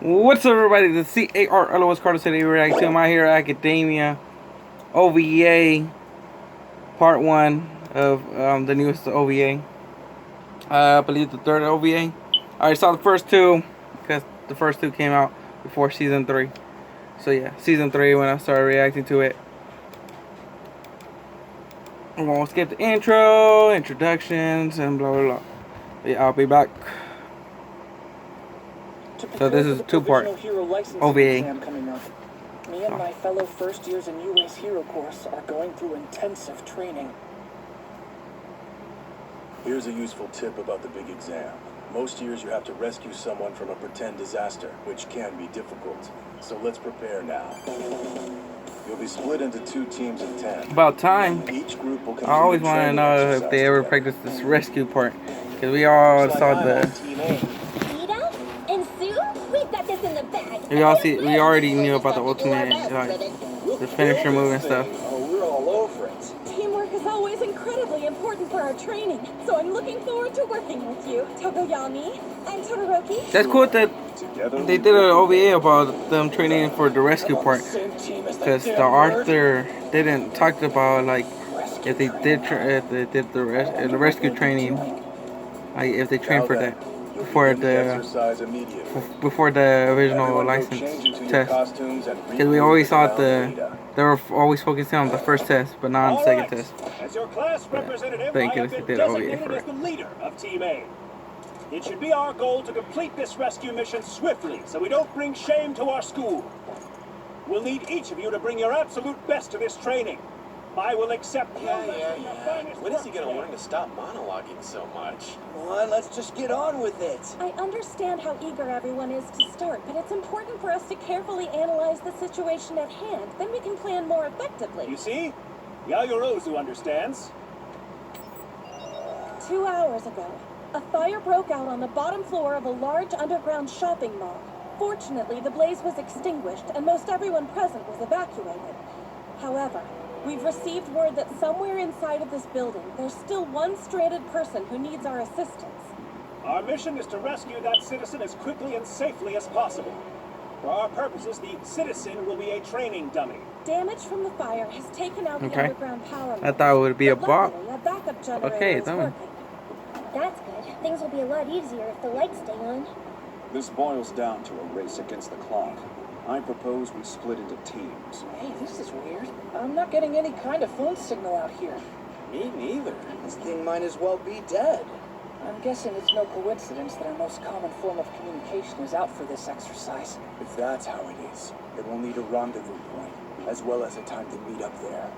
What's up, everybody? The CARLOS Carter today. We're reacting to My Hero Academia OVA Part 1 of the newest OVA. I believe the third OVA. I already saw the first two because the first two came out before Season 3. So yeah, Season 3 when I started reacting to it. I'm going to skip the intro, introductions, and blah blah blah. Yeah, I'll be back. So this is two-part OVA. Me and my fellow first years in UA's Hero course are going through intensive training. Here's a useful tip about the big exam. Most years you have to rescue someone from a pretend disaster, which can be difficult. So let's prepare now. You'll be split into 2 teams of 10. About time. Each group will I always want to know if they ever practiced this rescue part, because we all saw the. We already knew about the ultimate, like the finisher move and stuff. Oh, we're all over it. Teamwork is always incredibly important for our training, so I'm looking forward to working with you, Tokoyami and Todoroki. That's cool that they did an OVA about them training for the rescue part, because the author didn't talk about like if they did the rescue training, like if they trained for that before the original license test, because we always thought they were always focusing on the first test, but not on the second test. As your class representative, Thank I you. have been designated as the leader of Team A. It should be our goal to complete this rescue mission swiftly, so we don't bring shame to our school. We'll need each of you to bring your absolute best to this training. I will accept. Yeah. When is he gonna learn to stop monologuing so much? Come on, let's just get on with it. I understand how eager everyone is to start, but it's important for us to carefully analyze the situation at hand. Then we can plan more effectively. You see? Yayorozu understands. 2 hours ago, a fire broke out on the bottom floor of a large underground shopping mall. Fortunately, the blaze was extinguished and most everyone present was evacuated. However, we've received word that somewhere inside of this building, there's still one stranded person who needs our assistance. Our mission is to rescue that citizen as quickly and safely as possible. For our purposes, the citizen will be a training dummy. Damage from the fire has taken out the underground power line. I thought it would be a bot. A backup generator is working. That's good. Things will be a lot easier if the lights stay on. This boils down to a race against the clock. I propose we split into teams. Hey, this is weird. I'm not getting any kind of phone signal out here. Me neither. This thing might as well be dead. I'm guessing it's no coincidence that our most common form of communication is out for this exercise. If that's how it is, it will need a rendezvous point, as well as a time to meet up there.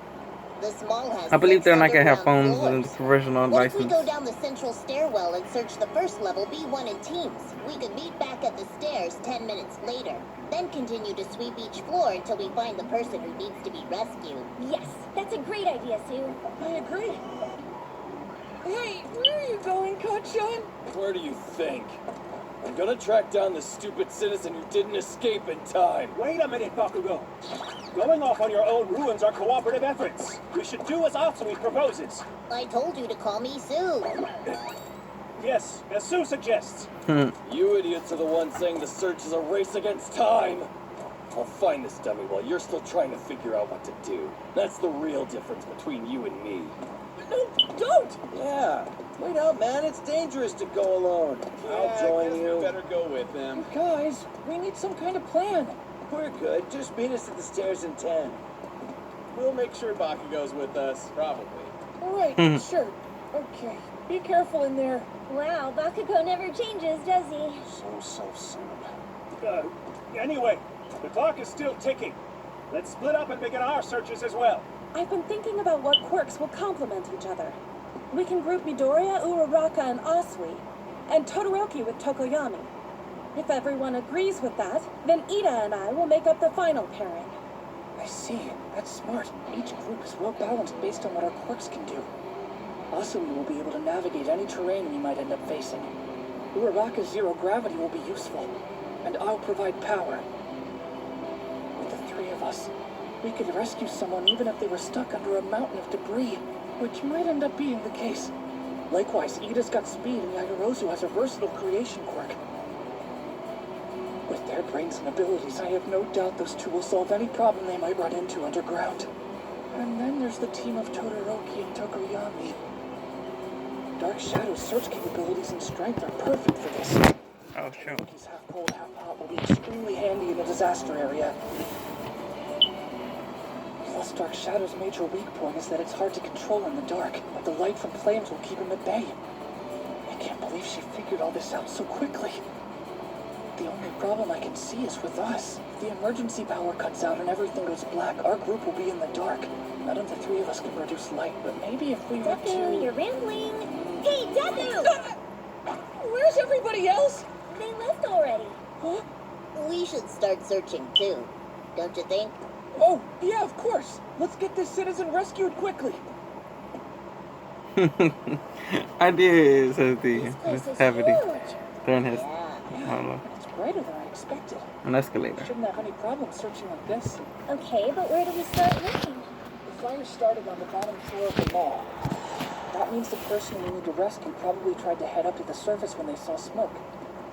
This mall has I believe they're not gonna have underground phones in the floors. professional What if we license. go down the central stairwell and search the first level B1 in teams? We could meet back at the stairs 10 minutes later. Then continue to sweep each floor until we find the person who needs to be rescued. Yes, that's a great idea, Sue. I agree. Hey, where are you going, Coach Sean? Where do you think? I'm gonna track down the stupid citizen who didn't escape in time. Wait a minute, Bakugo. Going off on your own ruins our cooperative efforts. We should do as Atsumi proposes. I told you to call me Sue. Yes, as Sue suggests. You idiots are the ones saying the search is a race against time. I'll find this dummy while you're still trying to figure out what to do. That's the real difference between you and me. No, don't! Yeah, wait out, man. It's dangerous to go alone. I'll join you. Better go with them. Guys, we need some kind of plan. We're good. Just meet us at the stairs in 10. We'll make sure Bakugo's with us, probably. All right, sure. Okay, be careful in there. Wow, Bakugo never changes, does he? So soon. Anyway, the clock is still ticking. Let's split up and begin our searches as well. I've been thinking about what quirks will complement each other. We can group Midoriya, Uraraka, and Asui, and Todoroki with Tokoyami. If everyone agrees with that, then Ida and I will make up the final pairing. I see. That's smart. Each group is well balanced based on what our quirks can do. Asui will be able to navigate any terrain we might end up facing. Uraraka's zero gravity will be useful, and I'll provide power. With the 3 of us, we could rescue someone even if they were stuck under a mountain of debris, which might end up being the case. Likewise, Ida's got speed and Yayorozu has a versatile creation quirk. With their brains and abilities, I have no doubt those two will solve any problem they might run into underground. And then there's the team of Todoroki and Tokoyami. Dark Shadow's search capabilities and strength are perfect for this. Oh, shoot. Todoroki's half cold, half hot will be extremely handy in the disaster area. Plus, Dark Shadow's major weak point is that it's hard to control in the dark, but the light from flames will keep him at bay. I can't believe she figured all this out so quickly. The only problem I can see is with us. If the emergency power cuts out and everything goes black, our group will be in the dark. None of the three of us can produce light, but maybe if we were Deku, to... you're rambling. Hey, Deku! Where's everybody else? They left already. Huh? We should start searching too, don't you think? Oh, yeah, of course. Let's get this citizen rescued quickly. I did, says the This place is Havity. huge. They're in his, Yeah. I don't know, It's brighter than I expected. an escalator. Shouldn't have any problem searching like this. Okay, but where do we start looking? The fire started on the bottom floor of the mall. That means the person we need to rescue probably tried to head up to the surface when they saw smoke.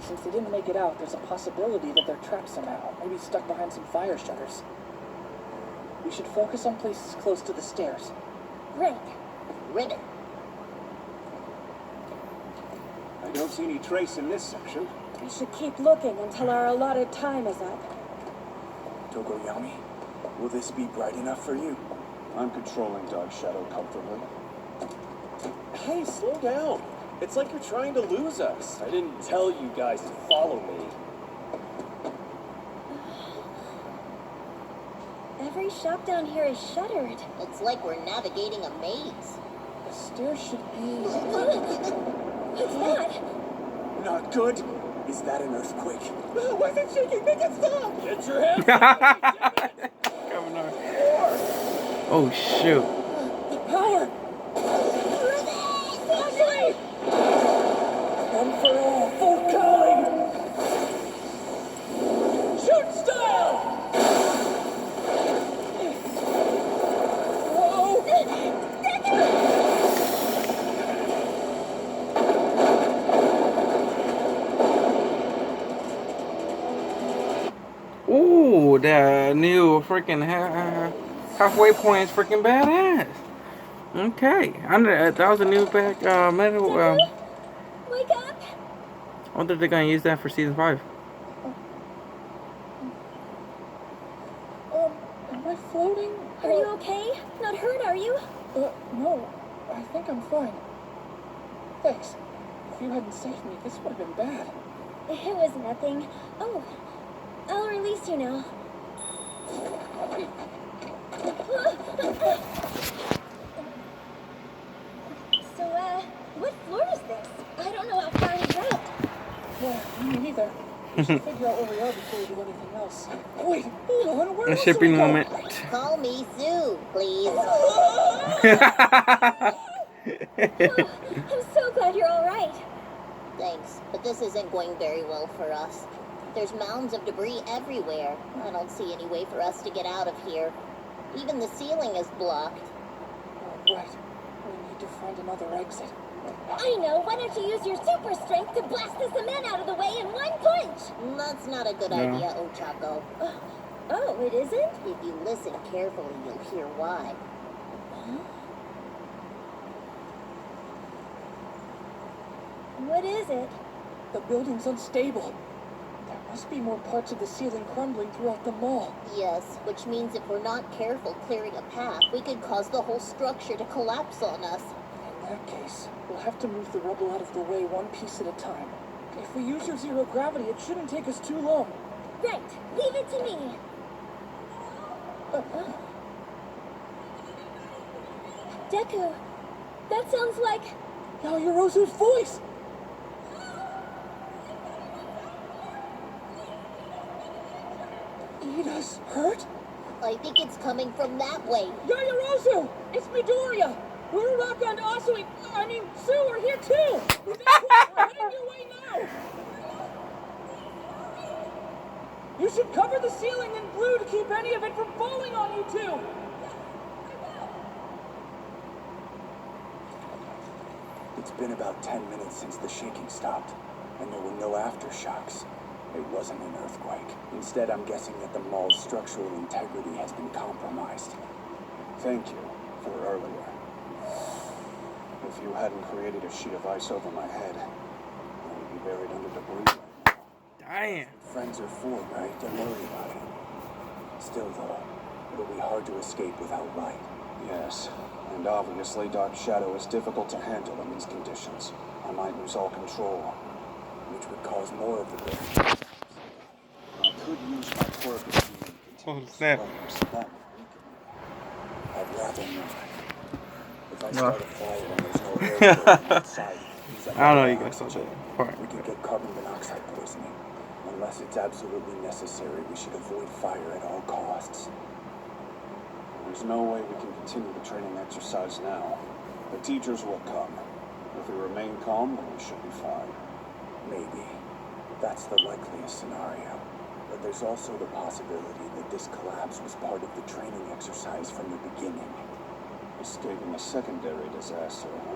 Since they didn't make it out, there's a possibility that they're trapped somehow, maybe stuck behind some fire shutters. We should focus on places close to the stairs. Right. Ribbon. I don't see any trace in this section. We should keep looking until our allotted time is up. Tokoyami, will this be bright enough for you? I'm controlling Dark Shadow comfortably. Hey, slow down. It's like you're trying to lose us. I didn't tell you guys to follow me. Every shop down here is shuttered. It's like we're navigating a maze. The stairs should be... What's that? Not good. Is that an earthquake? Why is it shaking? Make it stop! Get your hands up! Governor. Oh, shoot. The power! Ashley! One for all, full calling! Shoot style! Whoa! Ooh, the new freaking halfway point is freaking badass. Okay, that was a new back metal. Wake up! I wonder if they're gonna use that for season 5. Am I floating? Are you okay? Not hurt, are you? No. I think I'm fine. Thanks. If you hadn't saved me, this would have been bad. It was nothing. Oh, I'll release you now. So, what floor is this? I don't know how far we dropped. Yeah, me neither. We should figure out where we are before we do anything else. Wait, hold on. Where A else do shipping we go? moment. Call me Sue, please. I'm so glad you're all right. Thanks, but this isn't going very well for us. There's mounds of debris everywhere. I don't see any way for us to get out of here. Even the ceiling is blocked. Oh, right. We need to find another exit. I know. Why don't you use your super strength to blast the cement out of the way in one punch? That's not a good No. idea, Ochako. Oh, it isn't? If you listen carefully, you'll hear why. What is it? The building's unstable. There must be more parts of the ceiling crumbling throughout the mall. Yes, which means if we're not careful clearing a path, we could cause the whole structure to collapse on us. In that case, we'll have to move the rubble out of the way one piece at a time. If we use your zero gravity, it shouldn't take us too long. Right. Leave it to me. Deku, that sounds like... Yaoyorozu's voice! Ida's hurt? I think it's coming from that way. Yaoyorozu! It's Midoriya! Uraraka and Sue are here too! We're heading your way now! You should cover the ceiling in blue to keep any of it from falling on you two! It's been about 10 minutes since the shaking stopped, and there were no aftershocks. It wasn't an earthquake. Instead, I'm guessing that the mall's structural integrity has been compromised. Thank you for earlier. If you hadn't created a sheet of ice over my head, I would be buried under debris. Damn. Friends are for, right? Don't worry about it. Still, though, it'll be hard to escape without light. Yes, and obviously Dark Shadow is difficult to handle in these conditions. I might lose all control. Which would cause more of the burn. I could use my quirk if you Oh, snap. That I'd rather not. If I No. start a fire and there's no air flowing outside, I don't know you guys saw that part. we could get carbon monoxide poisoning. Unless it's absolutely necessary, we should avoid fire at all costs. There's no way we can continue the training exercise now. The teachers will come. If we remain calm, then we should be fine. Maybe. That's the likeliest scenario. But there's also the possibility that this collapse was part of the training exercise from the beginning. Escaping a secondary disaster, huh?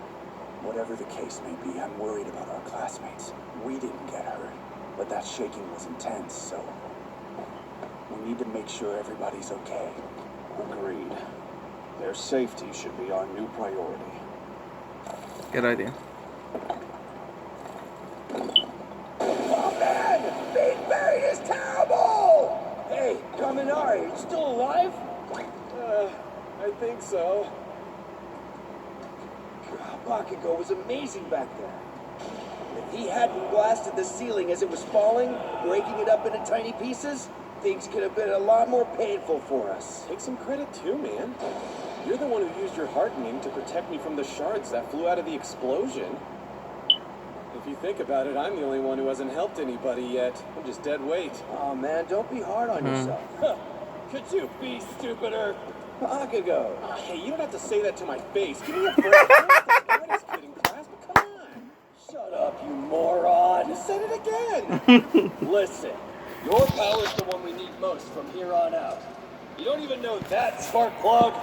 Whatever the case may be, I'm worried about our classmates. We didn't get hurt, but that shaking was intense, so we need to make sure everybody's okay. Agreed. Their safety should be our new priority. Good idea. Oh man! Being buried is terrible! Hey, Kaminari, are you still alive? I think so. Bakugo was amazing back there. If he hadn't blasted the ceiling as it was falling, breaking it up into tiny pieces, things could have been a lot more painful for us. Take some credit too, man. You're the one who used your hardening to protect me from the shards that flew out of the explosion. If you think about it, I'm the only one who hasn't helped anybody yet. I'm just dead weight. Oh man, don't be hard on yourself. Could you be stupider? Bakugo. Hey, you don't have to say that to my face. Give me a break. I'm just kidding, class, but come on. Shut up, you moron. You said it again. Listen, your power's the one we need most from here on out. You don't even know that, spark plug?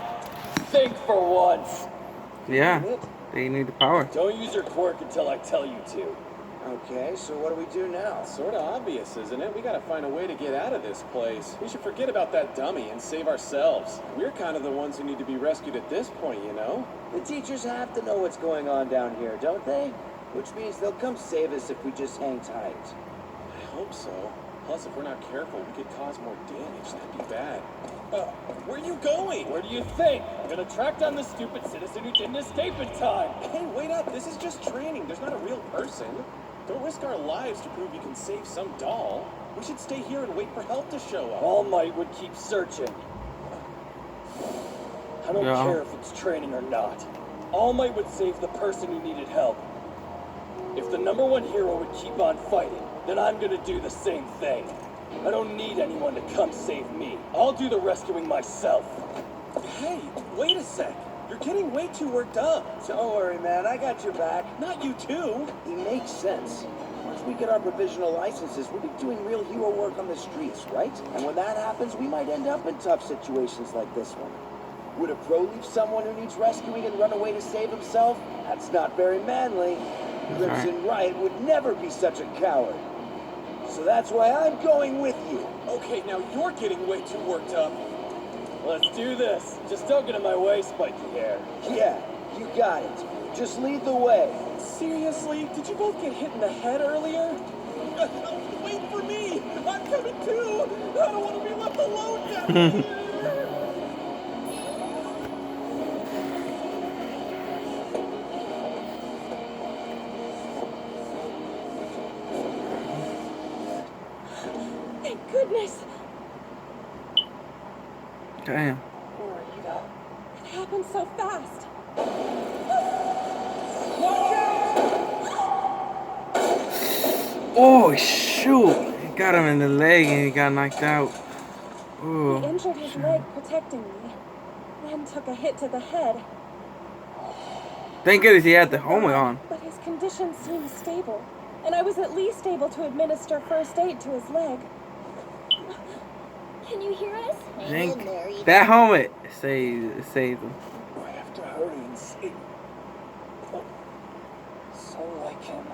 Think for once. Yeah, they need the power. Don't use your quirk until I tell you to. Okay, so what do we do now? Sort of obvious, isn't it? We gotta find a way to get out of this place. We should forget about that dummy and save ourselves. We're kind of the ones who need to be rescued at this point, you know? The teachers have to know what's going on down here, don't they? Which means they'll come save us if we just hang tight. I hope so. Plus, if we're not careful, we could cause more damage. That'd be bad. Where are you going? Where do you think? I'm gonna track down the stupid citizen who didn't escape in time. Hey, wait up. This is just training. There's not a real person. Don't risk our lives to prove you can save some doll. We should stay here and wait for help to show up. All Might would keep searching. I don't Yeah. care if it's training or not. All Might would save the person who needed help. If the #1 hero would keep on fighting, then I'm gonna do the same thing. I don't need anyone to come save me. I'll do the rescuing myself. Hey, wait a sec. You're getting way too worked up. Don't worry, man. I got your back. Not you too. It makes sense. Once we get our provisional licenses, we'll be doing real hero work on the streets, right? And when that happens, we might end up in tough situations like this one. Would a pro leave someone who needs rescuing and run away to save himself? That's not very manly. Crimson Riot would never be such a coward. So that's why I'm going with you. Okay, now you're getting way too worked up. Let's do this. Just don't get in my way, spiky hair. Yeah, you got it. Just lead the way. Seriously? Did you both get hit in the head earlier? Wait for me! I'm coming too! I don't want to be left alone down here! Thank goodness. Damn. Where are you now? It happened so fast. Oh shoot! He got him in the leg and he got knocked out. He Ooh. injured his leg protecting me, then took a hit to the head. Thank goodness he had the helmet on. But his condition seemed stable, and I was at least able to administer first aid to his leg. Can you hear us? Thank in there, Ethan. that helmet saved him. I have to hurry and see. So like him.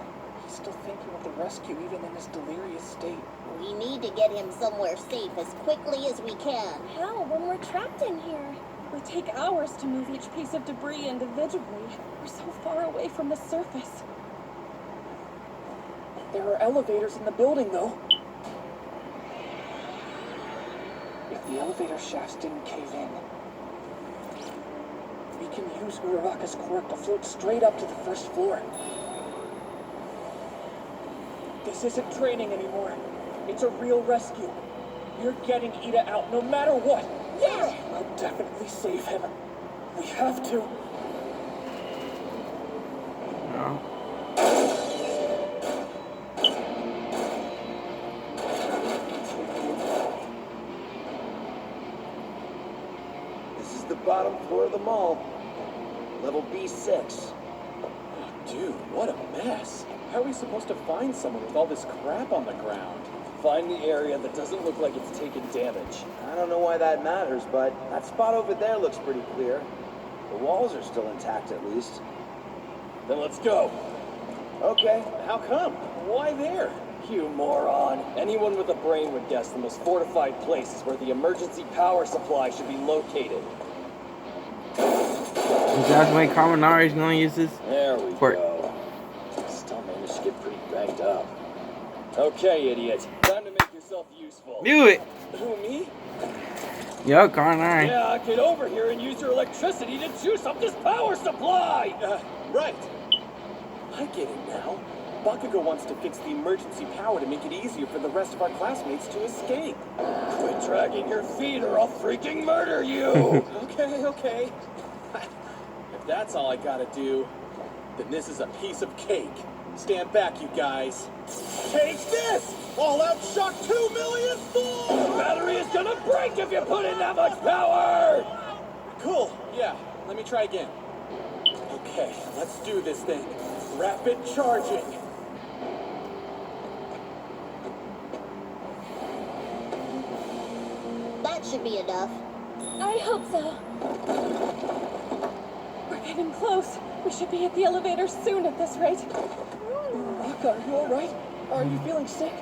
He's still thinking of the rescue even in his delirious state. We need to get him somewhere safe as quickly as we can. How when we're trapped in here? It would take hours to move each piece of debris individually. We're so far away from the surface. There are elevators in the building, though. If the elevator shafts didn't cave in, we can use Uraraka's quirk to float straight up to the first floor. This isn't training anymore. It's a real rescue. We're getting Ida out no matter what. Yeah! I'll definitely save him. We have to. No. This is the bottom floor of the mall. Level B6. Dude, what a mess. How are we supposed to find someone with all this crap on the ground? Find the area that doesn't look like it's taken damage. I don't know why that matters, but that spot over there looks pretty clear. The walls are still intact at least. Then let's go. Okay. How come? Why there? You moron. Anyone with a brain would guess the most fortified place is where the emergency power supply should be located. That's why common knowledge gonna use this. There we go. Still managed to get pretty banged up. Okay, idiot. Time to make yourself useful. Do it. Who, me? Yup, common knowledge. Yeah, get over here and use your electricity to juice up this power supply! Right. I get it now. Bakugo wants to fix the emergency power to make it easier for the rest of our classmates to escape. Quit dragging your feet or I'll freaking murder you! Okay. If that's all I gotta do, then this is a piece of cake. Stand back, you guys. Take this! All-out shock 2 million volts! The battery is gonna break if you put in that much power! Cool, yeah. Let me try again. Okay, let's do this thing. Rapid charging. That should be enough. I hope so. We're getting close. We should be at the elevator soon at this rate. Uraraka, are you alright? Are you feeling sick?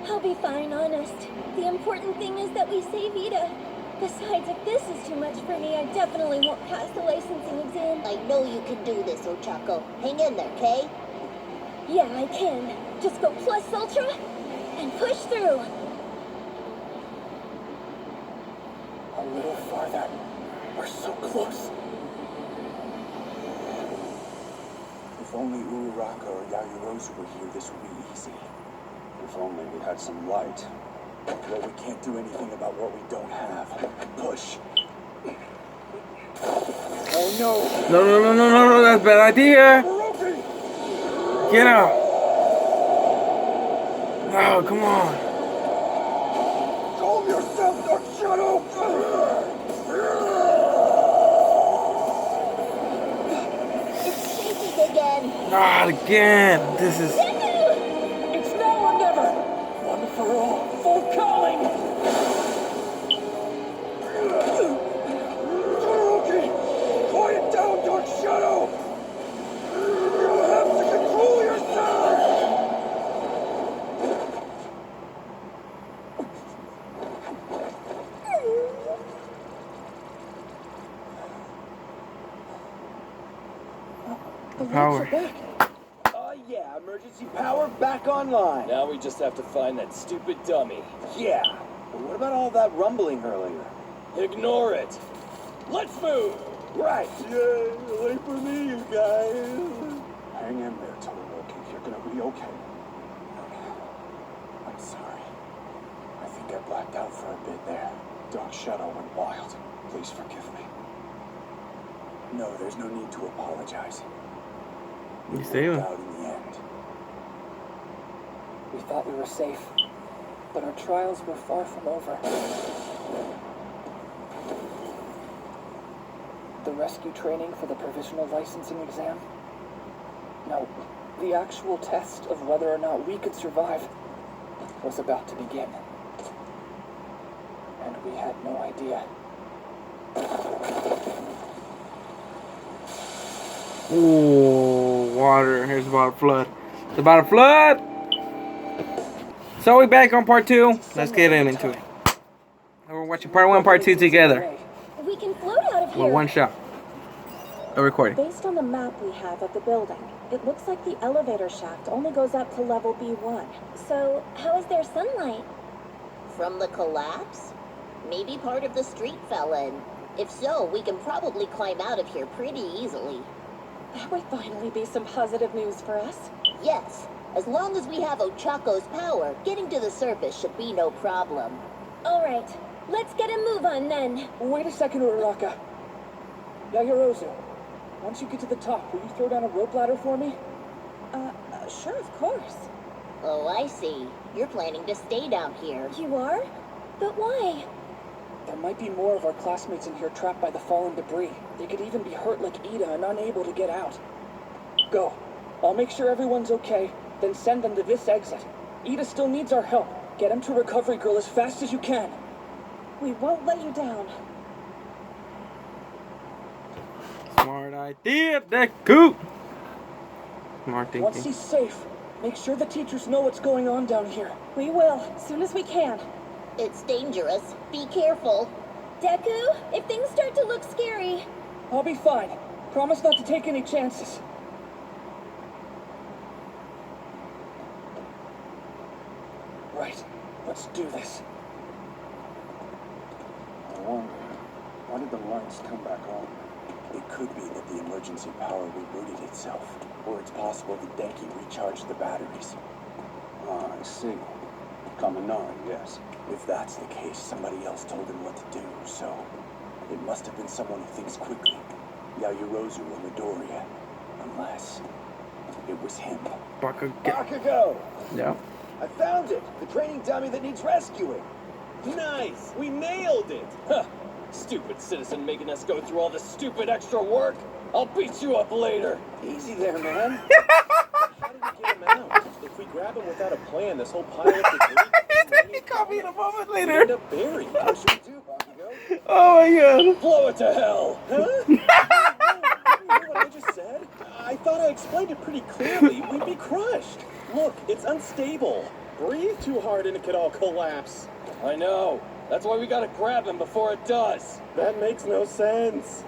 I'll be fine, honest. The important thing is that we save Ida. Besides, if this is too much for me, I definitely won't pass the licensing exam. I know you can do this, Ochako. Hang in there, Kay? Yeah, I can. Just go plus ultra and push through. A little farther. We're so close. If only Uraraka or Yayorozu were here, this would be easy. If only we had some light. Well, we can't do anything about what we don't have. Push. Oh no! No, that's a bad idea. Get out. Oh, come on. Calm yourself, Dark Shadow! It's shaking again. Not again. This is. It's now or never! One for all, full calling! Todoroki! Quiet down, Dark Shadow! You have to control yourself! The lights Power. are back. Yeah, emergency power back online. Now we just have to find that stupid dummy. Yeah. But what about all that rumbling earlier? Ignore it. Let's move. Right. Yay, wait for me, you guys. Hang in there, Todoroki. You're gonna be okay. I'm sorry. I think I blacked out for a bit there. Dark Shadow went wild. Please forgive me. No, there's no need to apologize. You saved him. Out in the end. We thought we were safe, but our trials were far from over. The rescue training for the provisional licensing exam? No, the actual test of whether or not we could survive was about to begin. And we had no idea. Ooh, water. Here's about to flood. It's about to flood. So we're back on part 2. Let's get into it. We're watching part 1, part 2 together. We can float out of here. With one shot. A recording. Based on the map we have of the building, it looks like the elevator shaft only goes up to level B1. So, how is there sunlight? From the collapse? Maybe part of the street fell in. If so, we can probably climb out of here pretty easily. That would finally be some positive news for us. Yes, as long as we have Ochako's power, getting to the surface should be no problem. Alright, let's get a move on then. Wait a second, Uraraka. Yagirozu, once you get to the top, will you throw down a rope ladder for me? Sure, of course. Oh, I see. You're planning to stay down here. You are? But why? There might be more of our classmates in here trapped by the fallen debris. They could even be hurt like Ida and unable to get out. Go. I'll make sure everyone's okay, then send them to this exit. Ida still needs our help. Get him to Recovery Girl as fast as you can. We won't let you down. Smart idea, Deku. Smart thinking. Once he's safe, make sure the teachers know what's going on down here. We will, as soon as we can. It's dangerous. Be careful. Deku, if things start to look scary. I'll be fine. Promise not to take any chances. Right. Let's do this. I wonder, why did the lights come back on? It could be that the emergency power rebooted itself, or it's possible that Denki recharged the batteries. Ah, I see. Kaminari, yes. If that's the case, somebody else told him what to do, so it must have been someone who thinks quickly. Yagirozu or Midoriya. Unless it was him. Bakugo! Yeah. I found it! The training dummy that needs rescuing! Nice! We nailed it! Huh. Stupid citizen making us go through all this stupid extra work. I'll beat you up later. Easy there, man. How do we get him out? If we grab him without a plan, this whole pile of debris... He called me in a moment End later. up buried. What should we do, Bakugo? Oh my god. Blow it to hell! Huh? You hear what I just said? I thought I explained it pretty clearly. We'd be crushed. Look, it's unstable. Breathe too hard and it could all collapse. I know. That's why we gotta grab him before it does. That makes no sense.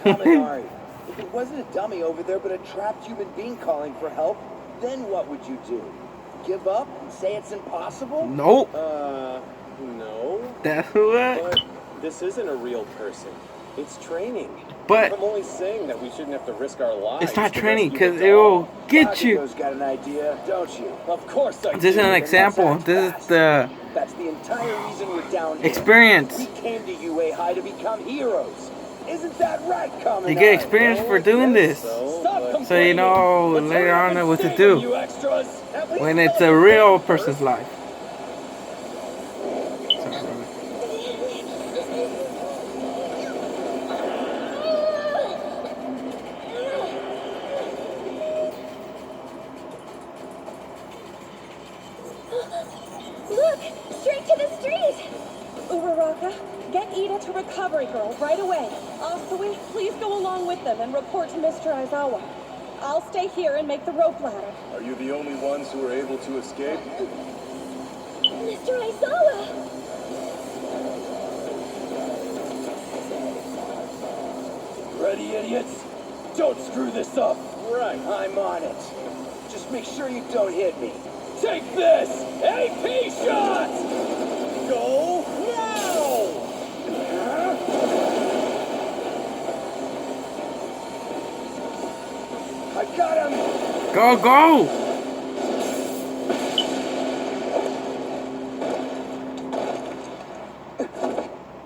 Kaminari, if it wasn't a dummy over there but a trapped human being calling for help, then what would you do? Give up and say it's impossible? Nope. No. That's what. But this isn't a real person. It's training. But I'm only saying that we shouldn't have to risk our lives. it's not to training rescue because the it will dog. get you. Bakugo's got an idea, don't you? Of course I This is do. an example. This is the That's the entire reason we're down here. experience. We came to UA High to become heroes. Isn't that right, Kaminari? You get experience for doing this. So you know later on what to do when it's a real person's life. Look, straight to the street. Uraraka, get Ida to Recovery Girl right away. Asui, please go along with them and report to Mr. Aizawa. I'll stay here and make the rope ladder. Are you the only ones who were able to escape? Mr. Aizawa. Ready, idiots? Don't screw this up. Right. I'm on it. Just make sure you don't hit me. Take this! AP shot! Go now! I got him! Go, go!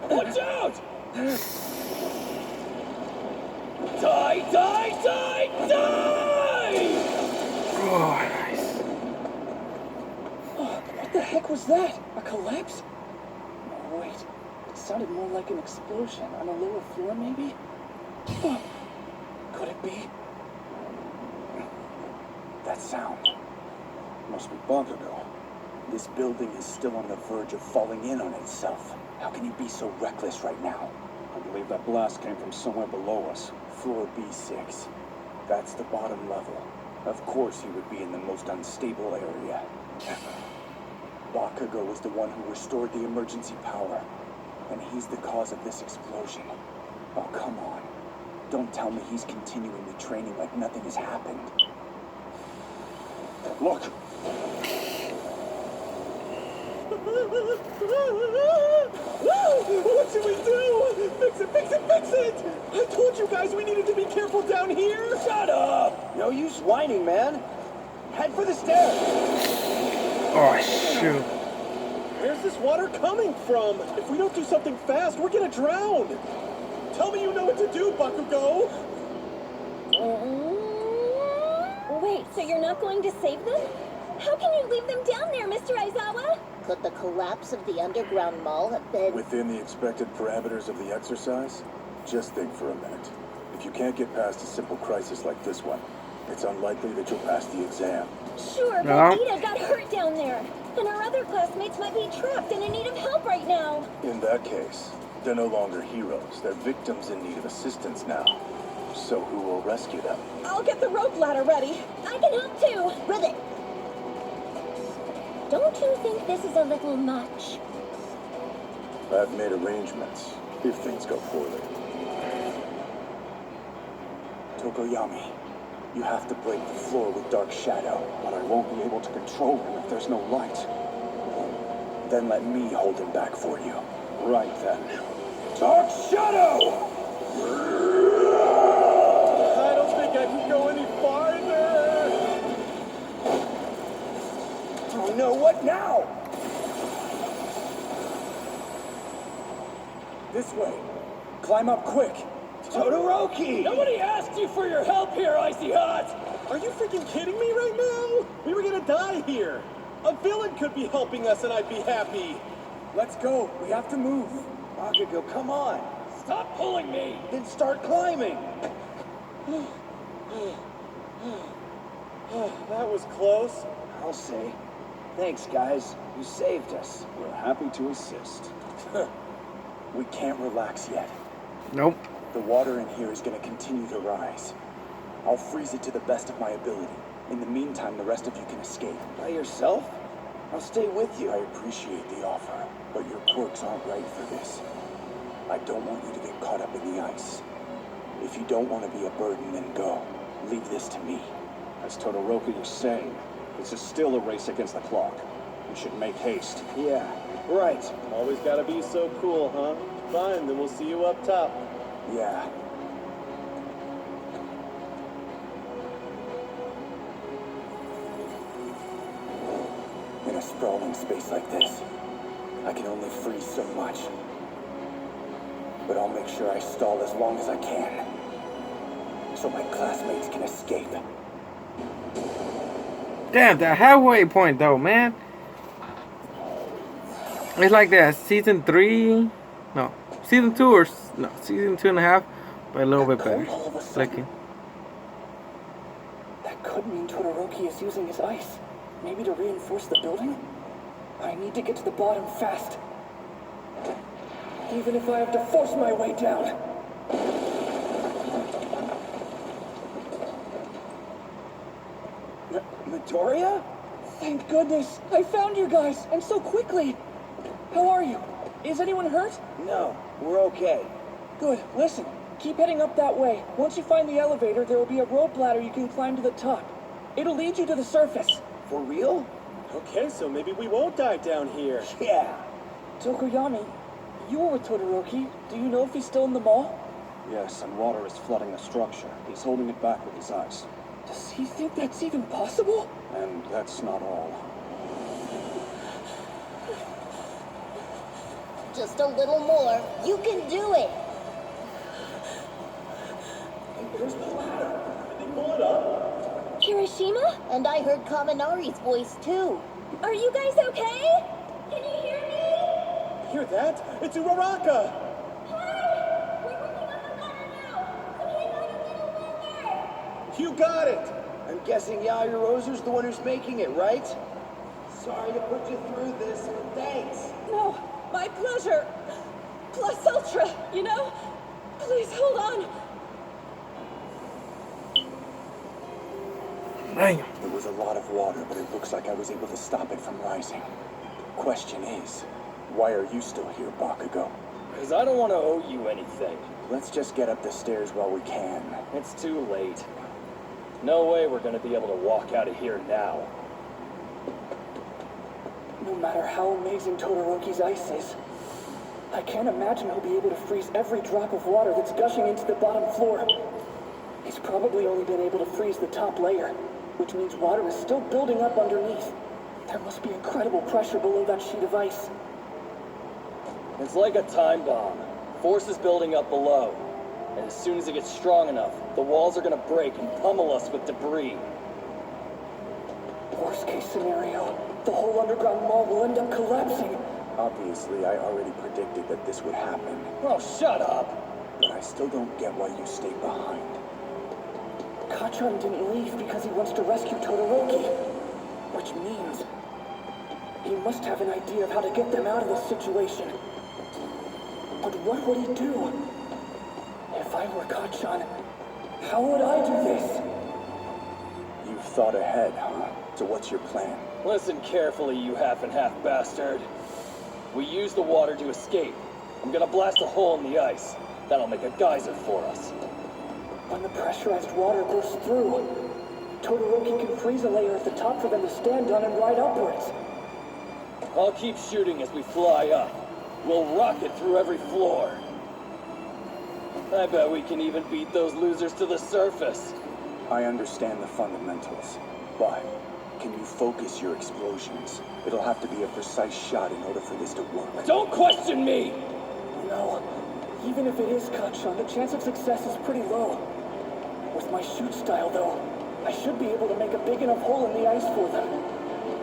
Watch out! Die, die, die, die! Oh, nice. What the heck was that? A collapse? Oh, wait. It sounded more like an explosion on a lower floor, maybe? Oh, could it be? That sound. Must be Bakugo. This building is still on the verge of falling in on itself. How can you be so reckless right now? I believe that blast came from somewhere below us. Floor B6. That's the bottom level. Of course he would be in the most unstable area. Bakugo was the one who restored the emergency power, and he's the cause of this explosion. Oh, come on. Don't tell me he's continuing the training like nothing has happened. Look! What should we do? Fix it, fix it, fix it! I told you guys we needed to be careful down here! Shut up! No use whining, man. Head for the stairs. Oh, shoot. Where's this water coming from? If we don't do something fast, we're gonna drown! Tell me you know what to do, Bakugo! Wait, so you're not going to save them? How can you leave them down there, Mr. Aizawa? Could the collapse of the underground mall have been... Within the expected parameters of the exercise? Just think for a minute. If you can't get past a simple crisis like this one, it's unlikely that you'll pass the exam. Sure, but Ida got hurt down there. And our other classmates might be trapped and in need of help right now. In that case, they're no longer heroes. They're victims in need of assistance now. So who will rescue them? I'll get the rope ladder ready. I can help too. Ribbit! Don't you think this is a little much? I've made arrangements, if things go poorly. Tokoyami, you have to break the floor with Dark Shadow. But I won't be able to control him if there's no light. Then let me hold him back for you. Right then. Dark Shadow! I don't think I can go any farther! Oh no, what now? This way. Climb up quick. Todoroki! Nobody asked you for your help here, Icy Hot! Are you freaking kidding me right now? We were gonna die here. A villain could be helping us and I'd be happy. Let's go. We have to move. Bakugo, come on. Stop pulling me! Then start climbing. That was close. I'll say. Thanks, guys. You saved us. We're happy to assist. We can't relax yet. Nope. The water in here is going to continue to rise. I'll freeze it to the best of my ability. In the meantime, the rest of you can escape. By yourself? I'll stay with you. I appreciate the offer, but your quirks aren't right for this. I don't want you to get caught up in the ice. If you don't want to be a burden, then go. Leave this to me. As Todoroki is saying, this is still a race against the clock. We should make haste. Yeah, right. Always gotta be so cool, huh? Fine, then we'll see you up top. Yeah. In a sprawling space like this, I can only freeze so much. But I'll make sure I stall as long as I can, so my classmates can escape. Damn, the halfway point though, man. It's like that season 3, no, season 2 or no, season 2.5, but a little bit better. All of a sudden, Looking. that could mean Todoroki is using his ice. Maybe to reinforce the building? I need to get to the bottom fast. Even if I have to force my way down. Midoriya? Thank goodness! I found you guys, and so quickly! How are you? Is anyone hurt? No, we're okay. Good. Listen, keep heading up that way. Once you find the elevator, there will be a rope ladder you can climb to the top. It'll lead you to the surface. For real? Okay, so maybe we won't die down here. Yeah. Tokoyami, you were with Todoroki. Do you know if he's still in the mall? Yes, and water is flooding the structure. He's holding it back with his ice. Does he think that's even possible? And that's not all. Just a little more. You can do it. There's the ladder. Did they pull it up? Kirishima? And I heard Kaminari's voice too. Are you guys okay? Can you hear me? Hear that? It's Uraraka! Hi! We're working on the ladder now, so hang on a little longer. You got it! I'm guessing Yaoyorozu's the one who's making it, right? Sorry to put you through this, but thanks. No, my pleasure. Plus ultra, you know? Please hold on. Damn. There was a lot of water, but it looks like I was able to stop it from rising. question is, why are you still here, Bakugo? Because I don't want to owe you anything. Let's just get up the stairs while we can. It's too late. No way we're gonna be able to walk out of here now. No matter how amazing Todoroki's ice is, I can't imagine he'll be able to freeze every drop of water that's gushing into the bottom floor. He's probably only been able to freeze the top layer, which means water is still building up underneath. There must be incredible pressure below that sheet of ice. It's like a time bomb. Force is building up below. And as soon as it gets strong enough, the walls are gonna break and pummel us with debris. Worst case scenario, the whole underground mall will end up collapsing. Obviously, I already predicted that this would happen, Oh, shut up! but I still don't get why you stayed behind. Kachan didn't leave because he wants to rescue Todoroki, which means he must have an idea of how to get them out of this situation. But what would he do? If I were Kachan, how would I do this? You've thought ahead, huh? So what's your plan? Listen carefully, you half-and-half bastard. We use the water to escape. I'm gonna blast a hole in the ice. That'll make a geyser for us. When the pressurized water bursts through, Todoroki can freeze a layer at the top for them to stand on and ride upwards. I'll keep shooting as we fly up. We'll rocket through every floor. I bet we can even beat those losers to the surface. I understand the fundamentals, but can you focus your explosions? It'll have to be a precise shot in order for this to work. Don't question me! No, even if it is Kachan, the chance of success is pretty low. With my shoot style, though, I should be able to make a big enough hole in the ice for them.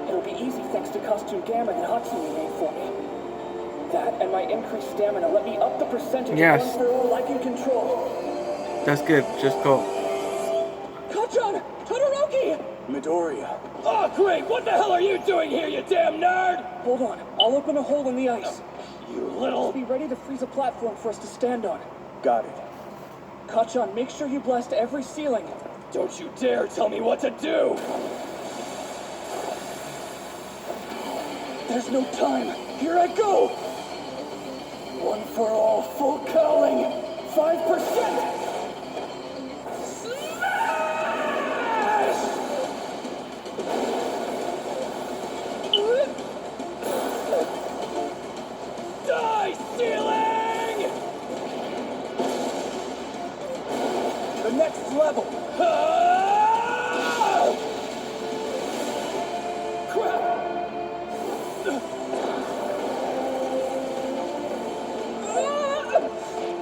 It'll be easy thanks to Costume Gamma that Hatsumi made for me. That and my increased stamina let me up the percentage Yes. of one for all I can control. That's good. Just go. Kachan! Todoroki! Midoriya! Oh, great! What the hell are you doing here, you damn nerd? Hold on, I'll open a hole in the ice. You little... Be ready to freeze a platform for us to stand on. Got it. Kachan, make sure you blast every ceiling. Don't you dare tell me what to do! There's no time. Here I go! One for all, full cowling. 5%! Die, ceiling! The next level! Ah!